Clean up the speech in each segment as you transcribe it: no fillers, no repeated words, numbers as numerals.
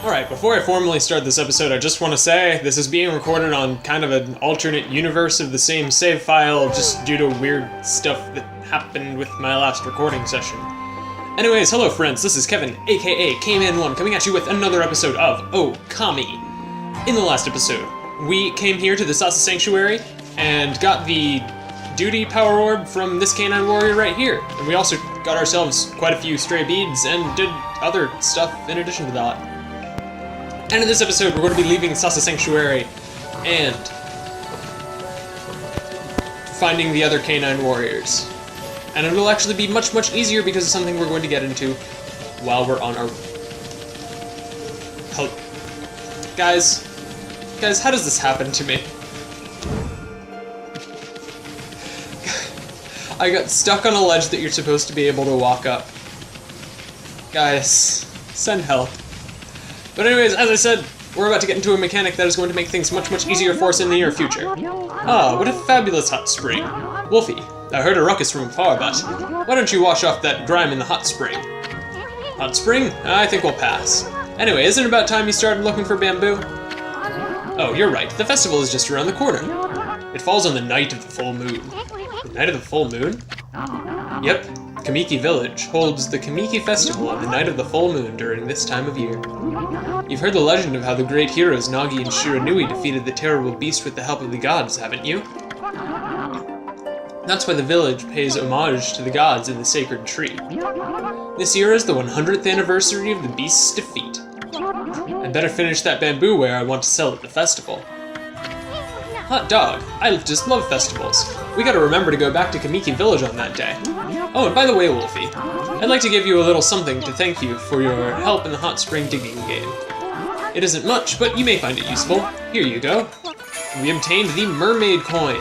Alright, before I formally start this episode, I just want to say this is being recorded on kind of an alternate universe of the same save file, just due to weird stuff that happened with my last recording session. Anyways, hello friends, this is Kevin, aka K-Man1, coming at you with another episode of Okami. In the last episode, we came here to the Sasa Sanctuary and got the duty power orb from this Canine Warrior right here. And we also got ourselves quite a few stray beads and did other stuff in addition to that. And in this episode, we're going to be leaving Sasa Sanctuary and finding the other Canine Warriors. And it'll actually be much, much easier because it's something we're going to get into while we're on our... Guys, how does this happen to me? I got stuck on a ledge that you're supposed to be able to walk up. Guys, send help. But anyways, as I said, we're about to get into a mechanic that is going to make things much, much easier for us in the near future. Ah, what a fabulous hot spring. Wolfie, I heard a ruckus from afar, but why don't you wash off that grime in the hot spring? Hot spring? I think we'll pass. Anyway, isn't it about time you started looking for bamboo? Oh, you're right, the festival is just around the corner. It falls on the night of the full moon. The night of the full moon? Yep, Kamiki Village holds the Kamiki Festival on the night of the full moon during this time of year. You've heard the legend of how the great heroes Nagi and Shiranui defeated the terrible beast with the help of the gods, haven't you? That's why the village pays homage to the gods in the sacred tree. This year is the 100th anniversary of the beast's defeat. I'd better finish that bamboo ware I want to sell at the festival. Hot dog, I just love festivals. We gotta remember to go back to Kamiki Village on that day. Oh, and by the way, Wolfie, I'd like to give you a little something to thank you for your help in the hot spring digging game. It isn't much, but you may find it useful. Here you go. We obtained the mermaid coin.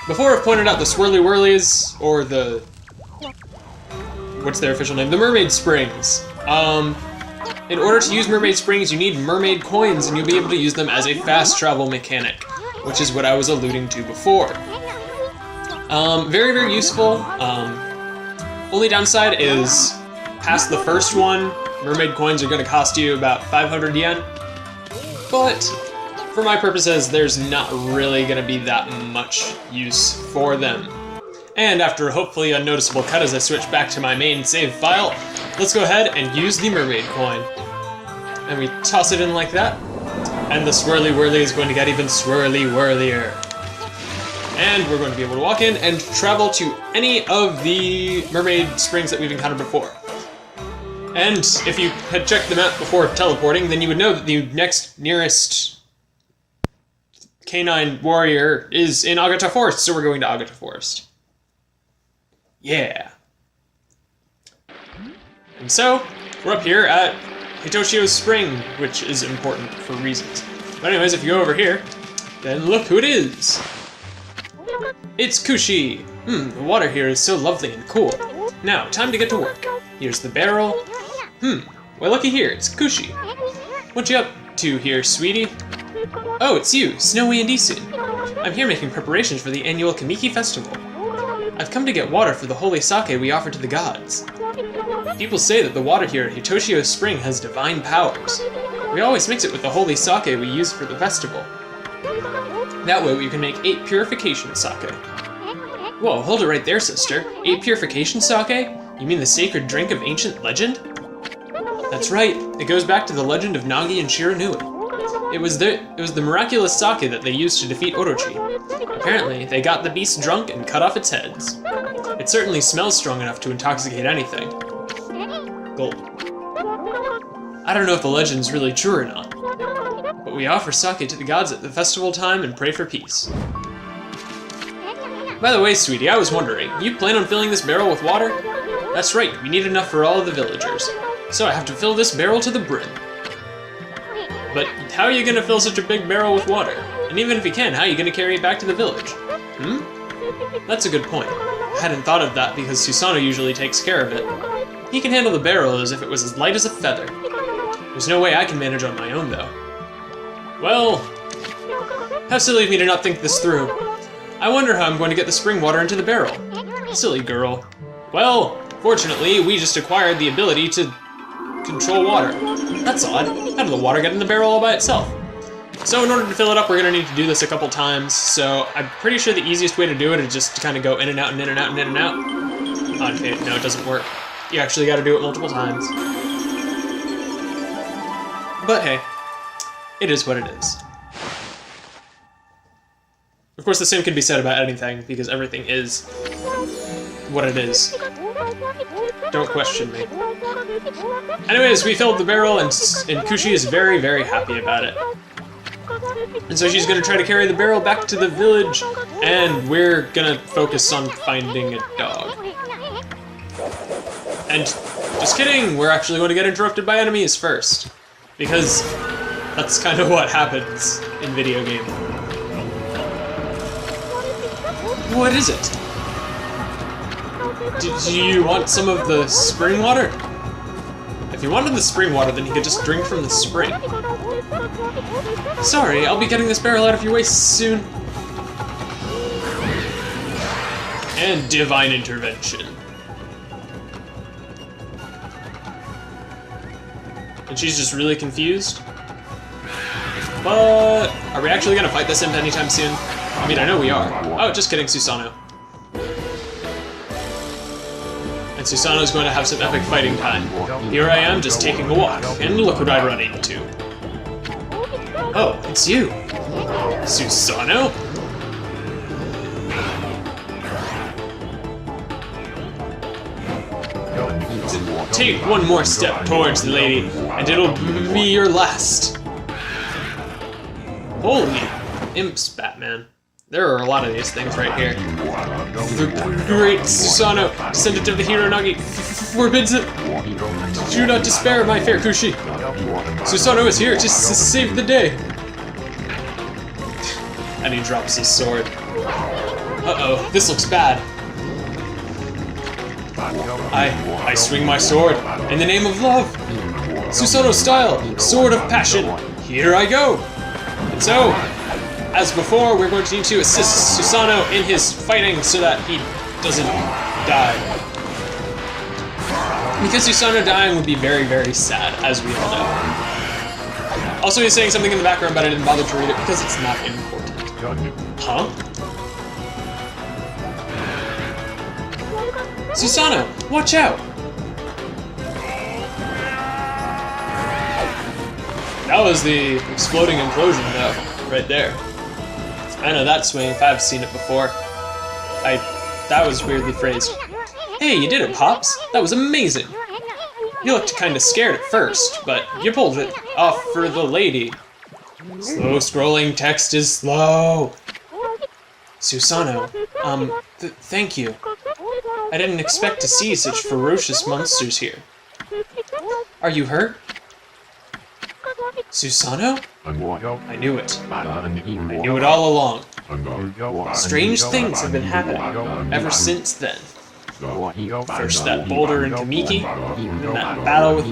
Before I've pointed out the swirly whirlies, or the... what's their official name? The mermaid springs. In order to use mermaid springs, you need mermaid coins, and you'll be able to use them as a fast travel mechanic, which is what I was alluding to before. Very, very useful. Only downside is, past the first one, mermaid coins are going to cost you about 500 yen. But, for my purposes, there's not really going to be that much use for them. And after a hopefully unnoticeable cut as I switch back to my main save file, let's go ahead and use the mermaid coin. And we toss it in like that. And the swirly whirly is going to get even swirly whirlier. And we're going to be able to walk in and travel to any of the mermaid springs that we've encountered before. And if you had checked the map before teleporting, then you would know that the next nearest Canine Warrior is in Agata Forest, so we're going to Agata Forest. Yeah. And so, we're up here at Hitoshio's Spring, which is important for reasons. But anyways, if you go over here, then look who it is! It's Kushi! The water here is so lovely and cool. Now, time to get to work. Here's the barrel. Well, looky here, it's Kushi. What you up to here, sweetie? Oh, it's you, Snowy and Isun. I'm here making preparations for the annual Kamiki Festival. I've come to get water for the holy sake we offer to the gods. People say that the water here at Hitoshio Spring has divine powers. We always mix it with the holy sake we use for the festival. That way we can make 8 purification sake. Whoa, hold it right there, sister. 8 purification sake? You mean the sacred drink of ancient legend? That's right, it goes back to the legend of Nagi and Shiranui. It was the miraculous sake that they used to defeat Orochi. Apparently, they got the beast drunk and cut off its heads. It certainly smells strong enough to intoxicate anything. Gulp. I don't know if the legend's really true or not, but we offer sake to the gods at the festival time and pray for peace. By the way, sweetie, I was wondering, you plan on filling this barrel with water? That's right, we need enough for all of the villagers. So I have to fill this barrel to the brim. But how are you gonna fill such a big barrel with water? And even if you can, how are you gonna carry it back to the village? That's a good point. I hadn't thought of that because Susano usually takes care of it. He can handle the barrel as if it was as light as a feather. There's no way I can manage on my own, though. Well, how silly of me to not think this through. I wonder how I'm going to get the spring water into the barrel. Silly girl. Well, fortunately, we just acquired the ability to control water. That's odd. How did the water get in the barrel all by itself? So in order to fill it up, we're gonna need to do this a couple times. So I'm pretty sure the easiest way to do it is just to kind of go in and out and in and out and in and out. Okay, no, it doesn't work. You actually gotta do it multiple times. But hey, it is what it is. Of course, the same can be said about anything, because everything is what it is. Don't question me. Anyways, we filled the barrel, and Kushi is very, very happy about it. And so she's gonna try to carry the barrel back to the village, and we're gonna focus on finding a dog. And just kidding, we're actually going to get interrupted by enemies first. Because that's kind of what happens in video game. What is it? Do you want some of the spring water? If you wanted the spring water, then you could just drink from the spring. Sorry, I'll be getting this barrel out of your way soon. And divine intervention. And she's just really confused. But are we actually gonna fight this imp anytime soon? I mean, I know we are. Oh, just kidding, Susanoo. And Susanoo's going to have some epic fighting time. Here I am, just taking a walk, and look what I run into. Oh, it's you. Susanoo? Take one more step towards the lady, and it'll be your last. Holy imps, Batman. There are a lot of these things right here. The great Susanoo, descendant of the hero Nagi, forbids it. Do not despair, my fair Kushi. Susanoo is here to save the day. And he drops his sword. Uh-oh, this looks bad. I swing my sword in the name of love. Susanoo style, sword of passion. Here I go. And so, as before, we're going to need to assist Susanoo in his fighting so that he doesn't die. Because Susanoo dying would be very, very sad, as we all know. Also, he's saying something in the background, but I didn't bother to read it because it's not important. Huh? Susanoo, watch out! That was the exploding implosion, though, right there. I know that swing if I've seen it before. That was weirdly phrased. Hey, you did it, Pops! That was amazing! You looked kinda scared at first, but you pulled it off for the lady. Slow scrolling text is slow! Susanoo, thank you. I didn't expect to see such ferocious monsters here. Are you hurt? Susanoo? I knew it. I knew it all along. Strange things have been happening ever since then. First that boulder in Kamiki, then that battle with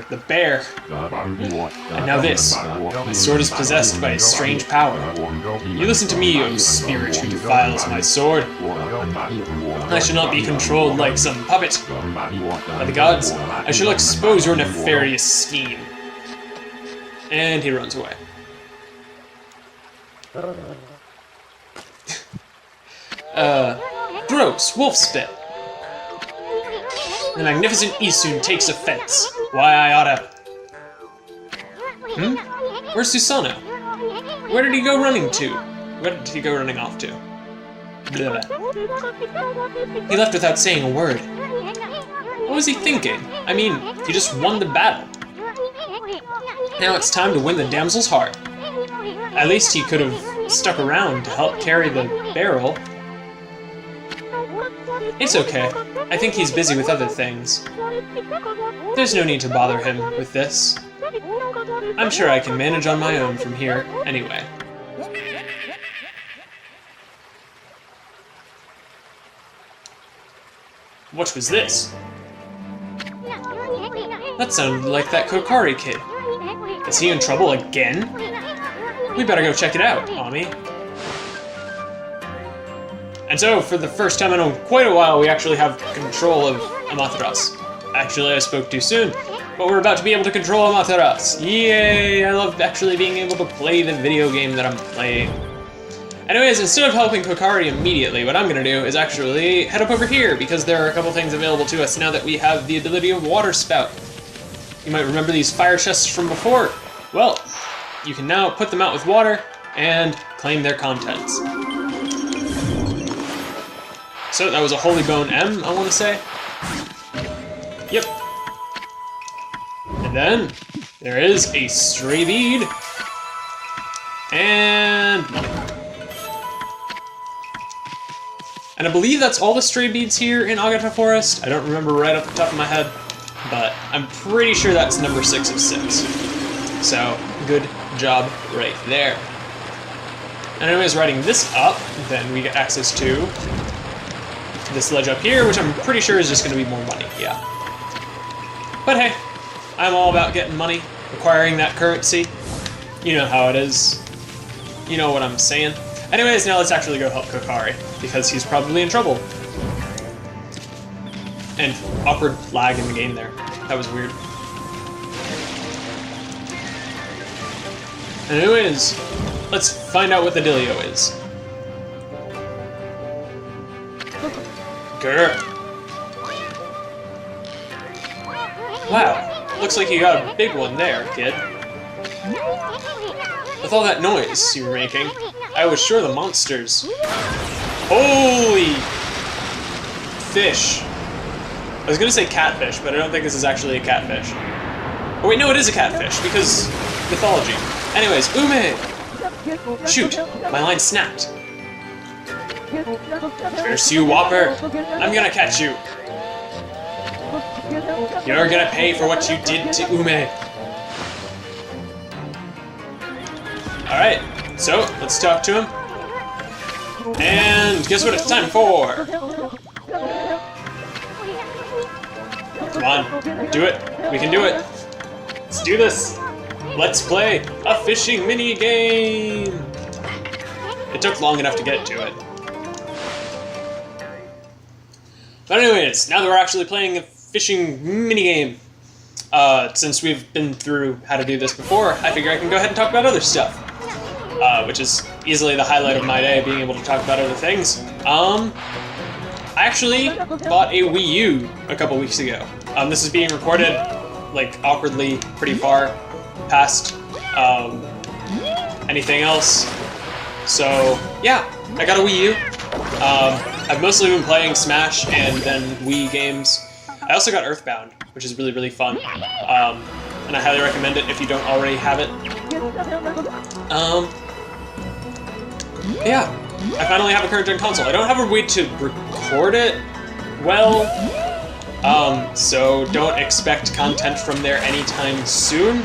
the bear. And now this. My sword is possessed by a strange power. You listen to me, O spirit who defiles my sword. I shall not be controlled like some puppet. By the gods, I shall expose your nefarious scheme. And he runs away. Gross, wolf spit. The magnificent Isun takes offense. Why I oughta... Where's Susanoo? Where did he go running to? Where did he go running off to? Blah. He left without saying a word. What was he thinking? I mean, he just won the battle. Now it's time to win the damsel's heart. At least he could have stuck around to help carry the barrel. It's okay. I think he's busy with other things. There's no need to bother him with this. I'm sure I can manage on my own from here, anyway. What was this? That sounded like that Kokari kid. Is he in trouble again? We better go check it out, Okami. And so, for the first time in quite a while, we actually have control of Amaterasu. Actually, I spoke too soon. But we're about to be able to control Amaterasu. Yay! I love actually being able to play the video game that I'm playing. Anyways, instead of helping Kokari immediately, what I'm gonna do is actually head up over here, because there are a couple things available to us now that we have the ability of Water Spout. You might remember these fire chests from before. Well, you can now put them out with water and claim their contents. So that was a Holy Bone M, I want to say. Yep. And then there is a stray bead and money. And I believe that's all the stray beads here in Agata Forest. I don't remember right off the top of my head, but I'm pretty sure that's number 6 of 6. So, good job right there. And anyways, riding this up, then we get access to this ledge up here, which I'm pretty sure is just going to be more money, yeah. But hey, I'm all about getting money, acquiring that currency. You know how it is. You know what I'm saying. Anyways, now let's actually go help Kokari, because he's probably in trouble. And awkward lag in the game there. That was weird. Anyways, let's find out what the dealio is. Grr. Wow, looks like you got a big one there, kid. With all that noise you were making, I was sure the monsters... Holy... fish. I was gonna say catfish, but I don't think this is actually a catfish. Oh wait, no, it is a catfish, because mythology. Anyways, Ume! Shoot, my line snapped. Curse you, Whopper! I'm gonna catch you! You're gonna pay for what you did to Ume! Alright, so let's talk to him. And guess what it's time for? Come on, do it. We can do it. Let's do this. Let's play a fishing mini game. It took long enough to get to it. But anyways, now that we're actually playing a fishing mini game, since we've been through how to do this before, I figure I can go ahead and talk about other stuff. Which is easily the highlight of my day, being able to talk about other things. I actually bought a Wii U a couple weeks ago. This is being recorded, like, awkwardly pretty far past anything else. So, yeah, I got a Wii U. I've mostly been playing Smash and then Wii games. I also got Earthbound, which is really, really fun. And I highly recommend it if you don't already have it. Yeah, I finally have a current-gen console. I don't have a way to record it well, so don't expect content from there anytime soon.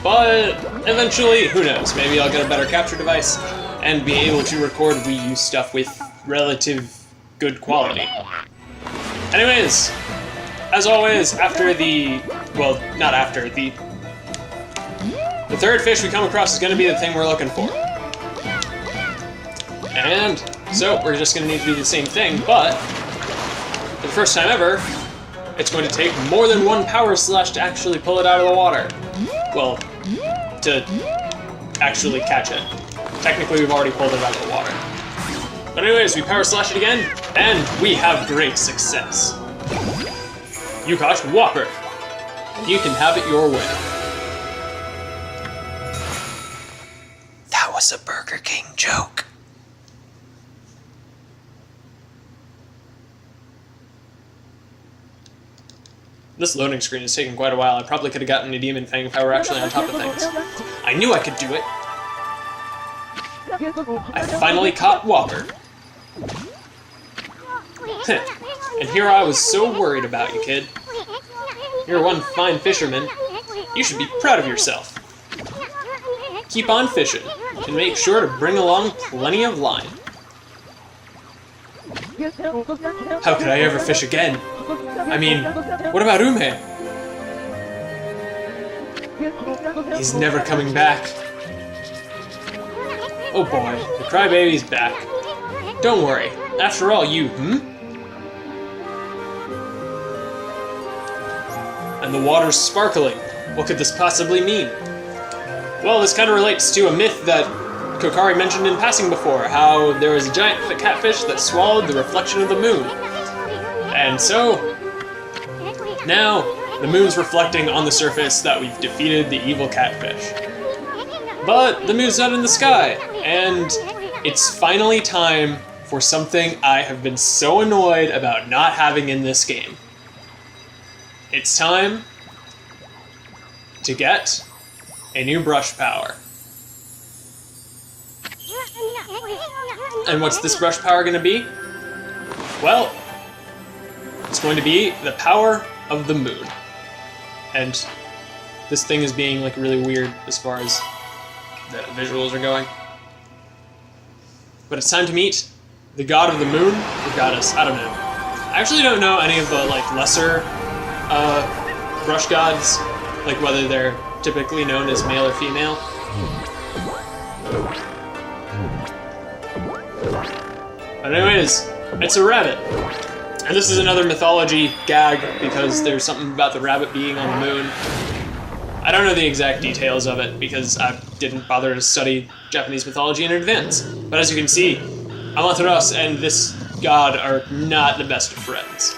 But eventually, who knows, maybe I'll get a better capture device and be able to record Wii U stuff with relative good quality. Anyways, as always, after the... well, not after, the third fish we come across is going to be the thing we're looking for. And so we're just going to need to do the same thing, but for the first time ever, it's going to take more than one power slash to actually pull it out of the water. Well, to actually catch it. Technically, we've already pulled it out of the water. But anyways, we power slash it again, and we have great success. You caught Whopper. You can have it your way. That was a Burger King joke. This loading screen is taking quite a while. I probably could have gotten a Demon Fang if I were actually on top of things. I knew I could do it. I finally caught Whopper. And here I was so worried about you, kid. You're one fine fisherman. You should be proud of yourself. Keep on fishing, and make sure to bring along plenty of line. How could I ever fish again? I mean, what about Ume? He's never coming back. Oh boy, the crybaby's back. Don't worry, after all, you, and the water's sparkling. What could this possibly mean? Well, this kind of relates to a myth that Kokari mentioned in passing before, how there was a giant catfish that swallowed the reflection of the moon. And so, now, the moon's reflecting on the surface that we've defeated the evil catfish. But the moon's not in the sky, and it's finally time for something I have been so annoyed about not having in this game. It's time to get a new brush power. And what's this brush power going to be? Well, it's going to be the power of the moon. And this thing is being like really weird as far as the visuals are going. But it's time to meet the god of the moon, or goddess, I don't know. I actually don't know any of the like lesser brush gods, like whether they're typically known as male or female. But anyways, it's a rabbit. And this is another mythology gag because there's something about the rabbit being on the moon. I don't know the exact details of it because I didn't bother to study Japanese mythology in advance. But as you can see, Amaterasu and this god are not the best of friends.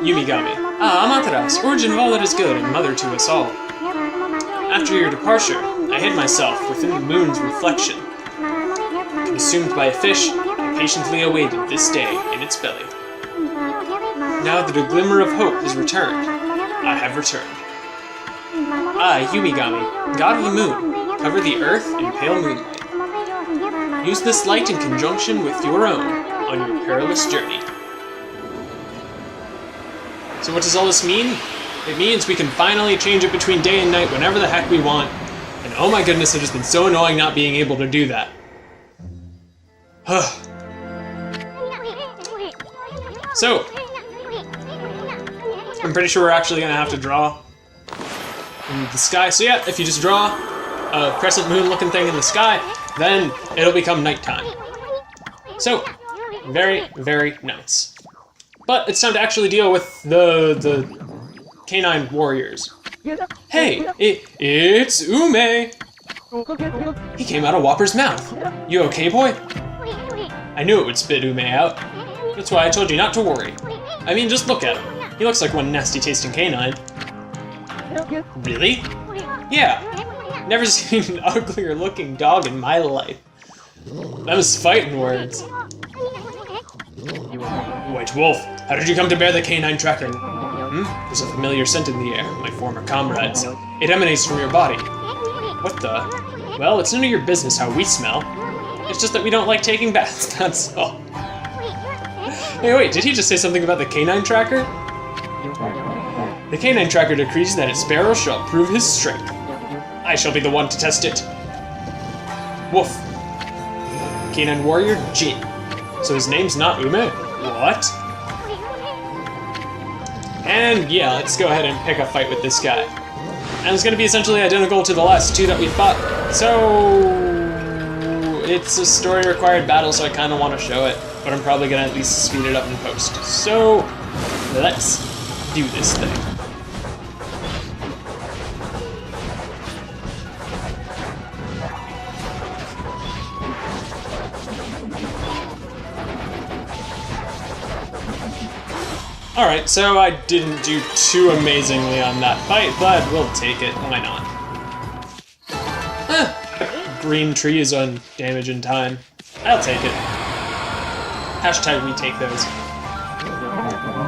Yumigami. Ah, Amaterasu, origin of all that is good and mother to us all. After your departure, I hid myself within the moon's reflection. Consumed by a fish, I patiently awaited this day in its belly. Now that a glimmer of hope has returned, I have returned. I, Yumigami, god of the moon, cover the earth in pale moonlight. Use this light in conjunction with your own on your perilous journey. So what does all this mean? It means we can finally change it between day and night whenever the heck we want. And oh my goodness, it has been so annoying not being able to do that. So, I'm pretty sure we're actually going to have to draw in the sky. So yeah, if you just draw a crescent moon looking thing in the sky, then it'll become nighttime. So, very, very nice. But it's time to actually deal with the Canine Warriors. Hey, it's Ume! He came out of Whopper's mouth. You okay, boy? I knew it would spit Ume out. That's why I told you not to worry. I mean, just look at him. He looks like one nasty-tasting canine. Really? Yeah. Never seen an uglier-looking dog in my life. That was fighting words. White Wolf, how did you come to bear the canine tracker? There's a familiar scent in the air, my former comrades. It emanates from your body. What the? Well, it's none of your business how we smell. It's just that we don't like taking baths, that's all. Hey, wait, did he just say something about the canine tracker? The canine tracker decrees that its bearer shall prove his strength. I shall be the one to test it. Woof. Canine Warrior Jin. So his name's not Ume? What? And yeah, let's go ahead and pick a fight with this guy. And it's going to be essentially identical to the last two that we fought. So it's a story-required battle, so I kind of want to show it. But I'm probably going to at least speed it up in post. So let's do this thing. Alright, so I didn't do too amazingly on that fight, but we'll take it. Why not? Green trees on damage in time. I'll take it. Hashtag we take those.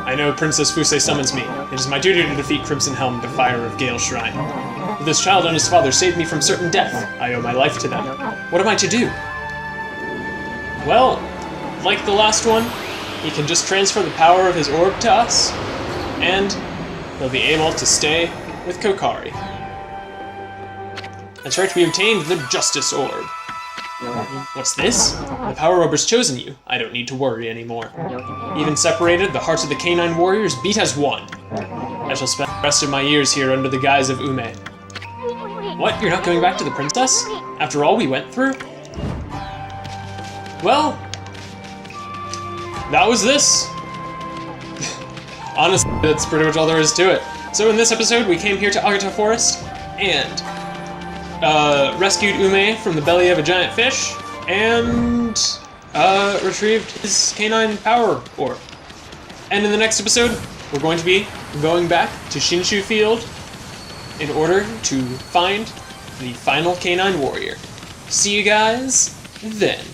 I know Princess Fusei summons me. It is my duty to defeat Crimson Helm, Defier of Gale Shrine. But this child and his father saved me from certain death. I owe my life to them. What am I to do? Well, like the last one, he can just transfer the power of his orb to us, and he'll be able to stay with Kokari. That's right, we obtained the Justice Orb. What's this? The Power Orb has chosen you. I don't need to worry anymore. Even separated, the hearts of the Canine Warriors beat as one. I shall spend the rest of my years here under the guise of Ume. What? You're not going back to the princess? After all we went through? Well, that was this. honestly, that's pretty much all there is to it. So in this episode, we came here to Agata Forest and rescued Ume from the belly of a giant fish and retrieved his canine power orb. And in the next episode, we're going to be going back to Shinshu Field in order to find the final Canine Warrior. See you guys then.